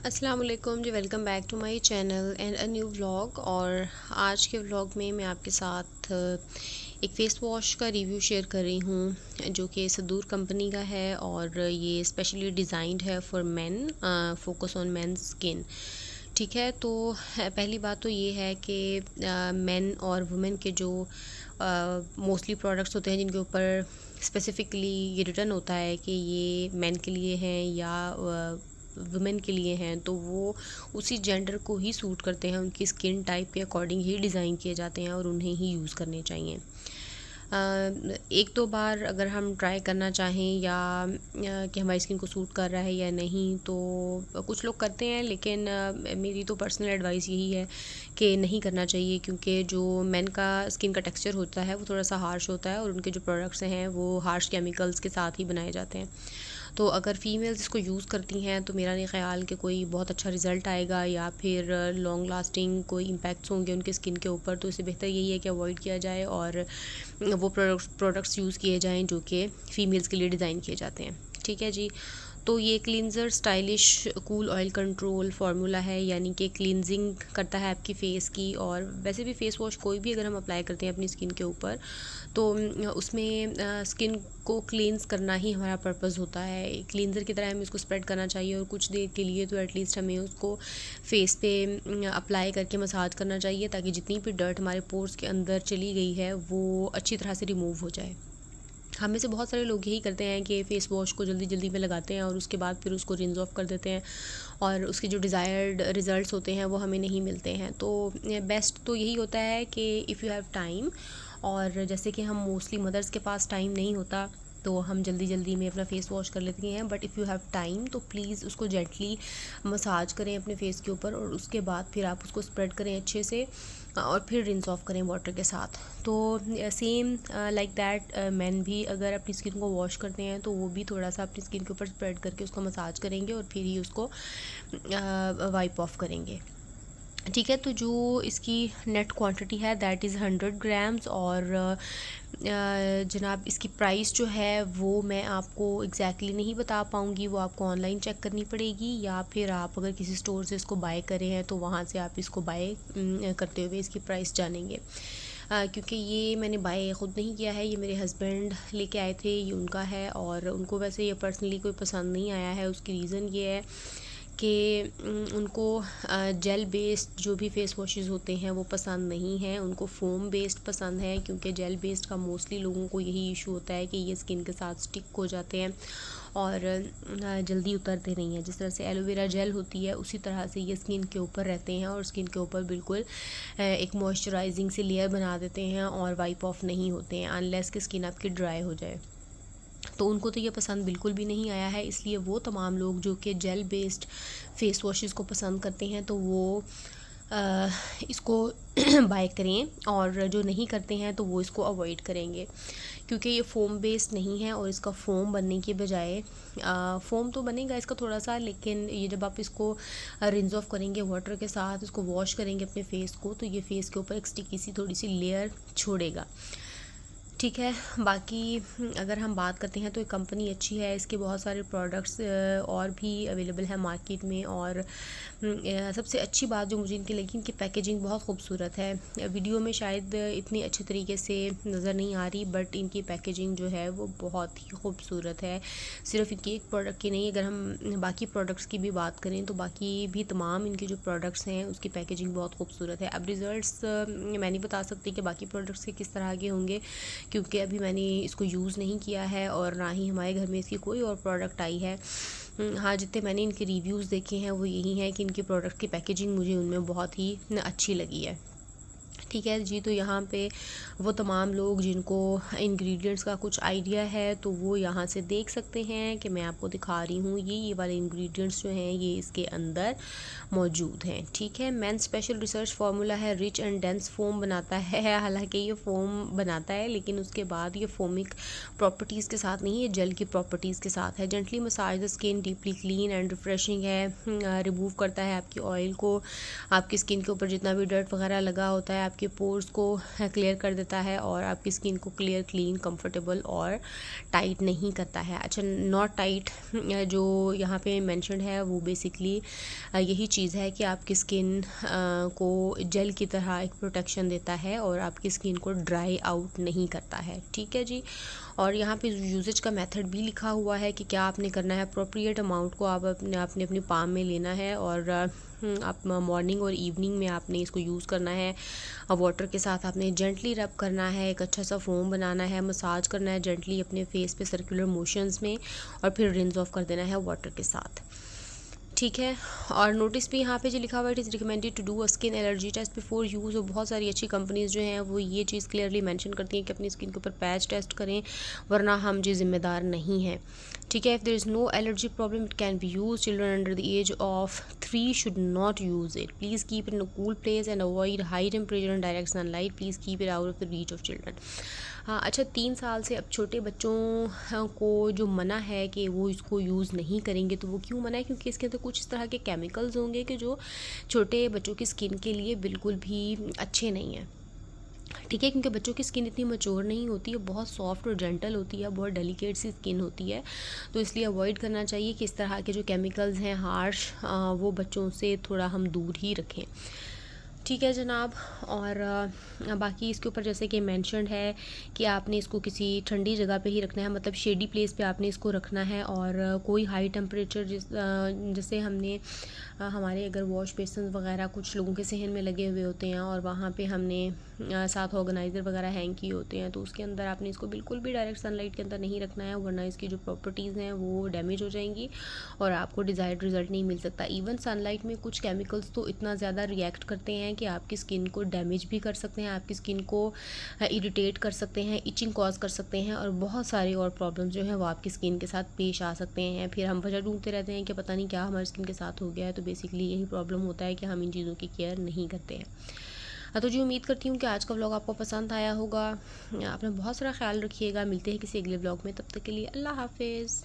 अस्सलाम वालेकुम जी। Welcome back to my channel and a new vlog. और आज के व्लॉग में मैं आपके साथ एक फ़ेस वॉश का रिव्यू शेयर कर रही हूँ जो कि सदूर कंपनी का है और ये स्पेशली डिज़ाइंड है for main, focus on main skin. ठीक है, तो पहली बात तो ये है कि मेन और वुमेन के जो मोस्टली प्रोडक्ट्स होते हैं जिनके ऊपर स्पेसिफ़िकली ये रिटन होता है कि ये मेन के लिए हैं या वुमेन के लिए हैं, तो वो उसी जेंडर को ही सूट करते हैं, उनकी स्किन टाइप के अकॉर्डिंग ही डिज़ाइन किए जाते हैं और उन्हें ही यूज़ करने चाहिए। एक दो बार अगर हम ट्राई करना चाहें या कि हमारी स्किन को सूट कर रहा है या नहीं, तो कुछ लोग करते हैं, लेकिन मेरी तो पर्सनल एडवाइस यही है कि नहीं करना चाहिए, क्योंकि जो मेन का स्किन का टेक्सचर होता है वो थोड़ा सा हार्श होता है और उनके जो प्रोडक्ट्स हैं वो हार्श केमिकल्स के साथ ही बनाए जाते हैं। तो अगर फ़ीमेल्स इसको यूज़ करती हैं तो मेरा नहीं ख़्याल कि कोई बहुत अच्छा रिज़ल्ट आएगा या फिर लॉन्ग लास्टिंग कोई इम्पैक्ट्स होंगे उनकी स्किन के ऊपर। तो इससे बेहतर यही है कि अवॉइड किया जाए और वो प्रोडक्ट्स यूज़ किए जाएँ जो कि फ़ीमेल्स के लिए डिज़ाइन किए जाते हैं। ठीक है जी। तो ये cleanser stylish cool oil control formula है, यानी कि क्लींजिंग करता है आपकी फ़ेस की। और वैसे भी फ़ेस वॉश कोई भी अगर हम अप्लाई करते हैं अपनी स्किन के ऊपर, तो उसमें स्किन को क्लींस करना ही हमारा पर्पस होता है। क्लींजर की तरह हमें इसको स्प्रेड करना चाहिए और कुछ देर के लिए तो एटलीस्ट हमें उसको फेस पे अप्लाई करके मसाज करना चाहिए, ताकि जितनी भी डर्ट हमारे पोर्स के अंदर चली गई है वो अच्छी तरह से रिमूव हो जाए। हम में से बहुत सारे लोग यही करते हैं कि फ़ेस वॉश को जल्दी जल्दी में लगाते हैं और उसके बाद फिर उसको रिंस ऑफ कर देते हैं और उसके जो डिज़ायर्ड रिज़ल्ट्स होते हैं वो हमें नहीं मिलते हैं। तो बेस्ट तो यही होता है कि इफ़ यू हैव टाइम, और जैसे कि हम मोस्टली मदर्स के पास टाइम नहीं होता तो हम जल्दी जल्दी में अपना फ़ेस वॉश कर लेती हैं, but if you have time तो प्लीज़ उसको जेंटली मसाज करें अपने फेस के ऊपर और उसके बाद फिर आप उसको स्प्रेड करें अच्छे से और फिर रिंस ऑफ करें वाटर के साथ। तो सेम लाइक दैट मैन भी अगर अपनी स्किन को वॉश करते हैं तो वो भी थोड़ा सा अपनी स्किन के ऊपर स्प्रेड करके उसको मसाज करेंगे और फिर ही उसको वाइप ऑफ करेंगे। ठीक है, तो जो इसकी नेट क्वांटिटी है दैट इज़ 100 ग्राम्स। और जनाब इसकी प्राइस जो है वो मैं आपको एग्जैक्टली नहीं बता पाऊँगी, वो आपको ऑनलाइन चेक करनी पड़ेगी, या फिर आप अगर किसी स्टोर से इसको बाय करे हैं तो वहाँ से आप इसको बाय करते हुए इसकी प्राइस जानेंगे। क्योंकि ये मैंने बाय ख़ुद नहीं किया है, ये मेरे हस्बैंड लेके आए थे, ये उनका है और उनको वैसे ये पर्सनली कोई पसंद नहीं आया है। उसकी रीज़न ये है कि उनको जेल बेस्ड जो भी फ़ेस वॉशेज़ होते हैं वो पसंद नहीं हैं, उनको फ़ोम बेस्ड पसंद है, क्योंकि जेल बेस्ड का मोस्टली लोगों को यही इशू होता है कि ये स्किन के साथ स्टिक हो जाते हैं और जल्दी उतरते नहीं हैं। जिस तरह से एलोवेरा जेल होती है उसी तरह से ये स्किन के ऊपर रहते हैं और स्किन के ऊपर बिल्कुल एक मॉइस्चराइजिंग सी लेयर बना देते हैं और वाइप ऑफ नहीं होते हैं अनलेस कि स्किन आपकी ड्राई हो जाए। तो उनको तो ये पसंद बिल्कुल भी नहीं आया है, इसलिए वो तमाम लोग जो कि जेल बेस्ड फ़ेस वॉशेज़ को पसंद करते हैं तो वो इसको बाय करें, और जो नहीं करते हैं तो वो इसको अवॉइड करेंगे, क्योंकि ये फ़ोम बेस्ड नहीं है। और इसका फ़ोम बनने के बजाय फ़ोम तो बनेगा इसका थोड़ा सा, लेकिन ये जब आप इसको रिंस ऑफ करेंगे वाटर के साथ, इसको वॉश करेंगे अपने फ़ेस को, तो ये फ़ेस के ऊपर एक स्टिकी सी थोड़ी सी लेयर छोड़ेगा। ठीक है, बाकी अगर हम बात करते हैं तो ये कंपनी अच्छी है, इसके बहुत सारे प्रोडक्ट्स और भी अवेलेबल हैं मार्केट में। और सबसे अच्छी बात जो मुझे इनकी लगी, इनकी पैकेजिंग बहुत खूबसूरत है। वीडियो में शायद इतनी अच्छे तरीके से नज़र नहीं आ रही, बट इनकी पैकेजिंग जो है वो बहुत ही खूबसूरत है। सिर्फ इनकी एक प्रोडक्ट की नहीं, अगर हम बाकी प्रोडक्ट्स की भी बात करें तो बाकी भी तमाम इनके जो प्रोडक्ट्स हैं उसकी पैकेजिंग बहुत खूबसूरत है। अब रिज़ल्ट्स मैं नहीं बता सकती कि बाकी प्रोडक्ट्स के किस तरह के होंगे, क्योंकि अभी मैंने इसको यूज़ नहीं किया है और ना ही हमारे घर में इसकी कोई और प्रोडक्ट आई है। हाँ, जितने मैंने इनके रिव्यूज़ देखे हैं वो यही हैं कि इनके प्रोडक्ट की पैकेजिंग मुझे उनमें बहुत ही अच्छी लगी है। ठीक है जी, तो यहाँ पे वो तमाम लोग जिनको इंग्रेडिएंट्स का कुछ आइडिया है तो वो यहाँ से देख सकते हैं कि मैं आपको दिखा रही हूँ ये वाले इंग्रेडिएंट्स जो हैं ये इसके अंदर मौजूद हैं। ठीक है, मेन स्पेशल रिसर्च फार्मूला है, रिच एंड डेंस फोम बनाता है। हालांकि ये फोम बनाता है लेकिन उसके बाद ये फोमिक प्रॉपर्टीज़ के साथ नहीं, ये जेल की प्रॉपर्टीज़ के साथ है। Gently massage the skin, deeply clean and refreshing है, रिमूव करता है आपकी ऑयल को, आपकी स्किन के ऊपर जितना भी डर्ट वगैरह लगा होता है आपकी आपके पोर्स को क्लियर कर देता है और आपकी स्किन को क्लियर, क्लीन, कंफर्टेबल और टाइट नहीं करता है। अच्छा, नॉट टाइट जो यहाँ पे मेंशन्ड है वो बेसिकली यही चीज़ है कि आपकी स्किन को जेल की तरह एक प्रोटेक्शन देता है और आपकी स्किन को ड्राई आउट नहीं करता है। ठीक है जी। और यहाँ पे यूजेज का मेथड भी लिखा हुआ है कि क्या आपने करना है। अप्रोप्रिएट अमाउंट को आप अपनी पाम में लेना है और आप मॉर्निंग और इवनिंग में आपने इसको यूज़ करना है। वाटर के साथ आपने जेंटली रब करना है, एक अच्छा सा फोम बनाना है, मसाज करना है जेंटली अपने फेस पे सर्कुलर मोशंस में और फिर रिंस ऑफ कर देना है वाटर के साथ। ठीक है। और नोटिस भी यहाँ पे जो लिखा हुआ है, it is recommended to do a skin allergy test before use. और बहुत सारी अच्छी कंपनीज़ जो हैं वो ये चीज़ क्लियरली मेंशन करती हैं कि अपनी स्किन के ऊपर पैच टेस्ट करें, वरना हम जी जिम्मेदार नहीं हैं। ठीक है। If there is no allergy problem it can be use. Children under the age of 3 should not use it. Please keep it in a cool place and avoid high temperature and direct sunlight. Please keep it out of the reach of children. हाँ, अच्छा, 3 साल से अब छोटे बच्चों को जो मना है कि वो इसको यूज़ नहीं करेंगे, तो वो क्यों मना है? क्योंकि इसके अंदर कुछ इस तरह के केमिकल्स होंगे कि जो छोटे बच्चों की स्किन के लिए बिल्कुल भी अच्छे नहीं हैं। ठीक है। क्योंकि बच्चों की स्किन इतनी मैच्योर नहीं होती है, बहुत सॉफ्ट और जेंटल होती है, बहुत डेलिकेट सी स्किन होती है, तो इसलिए अवॉइड करना चाहिए कि इस तरह के जो केमिकल्स हैं हार्श, वो बच्चों से थोड़ा हम दूर ही रखें। ठीक है जनाब। और बाकी इसके ऊपर जैसे कि मेंशन्ड है कि आपने इसको किसी ठंडी जगह पे ही रखना है, मतलब शेडी प्लेस पे आपने इसको रखना है। और कोई हाई टेम्परेचर जैसे हमने हमारे अगर वॉश बेसन वगैरह कुछ लोगों के सहन में लगे हुए होते हैं और वहाँ पे हमने साथ ऑर्गेनाइज़र वगैरह हैंग किए होते हैं, तो उसके अंदर आपने इसको बिल्कुल भी डायरेक्ट सनलाइट के अंदर नहीं रखना है, वरना इसकी जो प्रॉपर्टीज़ हैं वो डैमेज हो जाएंगी और आपको डिज़ायर्ड रिज़ल्ट नहीं मिल सकता। इवन सनलाइट में कुछ केमिकल्स तो इतना ज़्यादा रिएक्ट करते हैं कि आपकी स्किन को डैमेज भी कर सकते हैं, आपकी स्किन को इरिटेट कर सकते हैं, इचिंग कॉज कर सकते हैं और बहुत सारी और प्रॉब्लम्स जो हैं वो आपकी स्किन के साथ पेश आ सकते हैं। फिर हम वजह ढूंढते रहते हैं कि पता नहीं क्या हमारी स्किन के साथ हो गया है। तो बेसिकली यही प्रॉब्लम होता है कि हम इन चीज़ों की केयर नहीं करते हैं। तो जी उम्मीद करती हूँ कि आज का व्लॉग आपको पसंद आया होगा। आपने बहुत सारा ख्याल रखिएगा। मिलते हैं किसी अगले व्लॉग में, तब तक के लिए अल्लाह हाफिज़।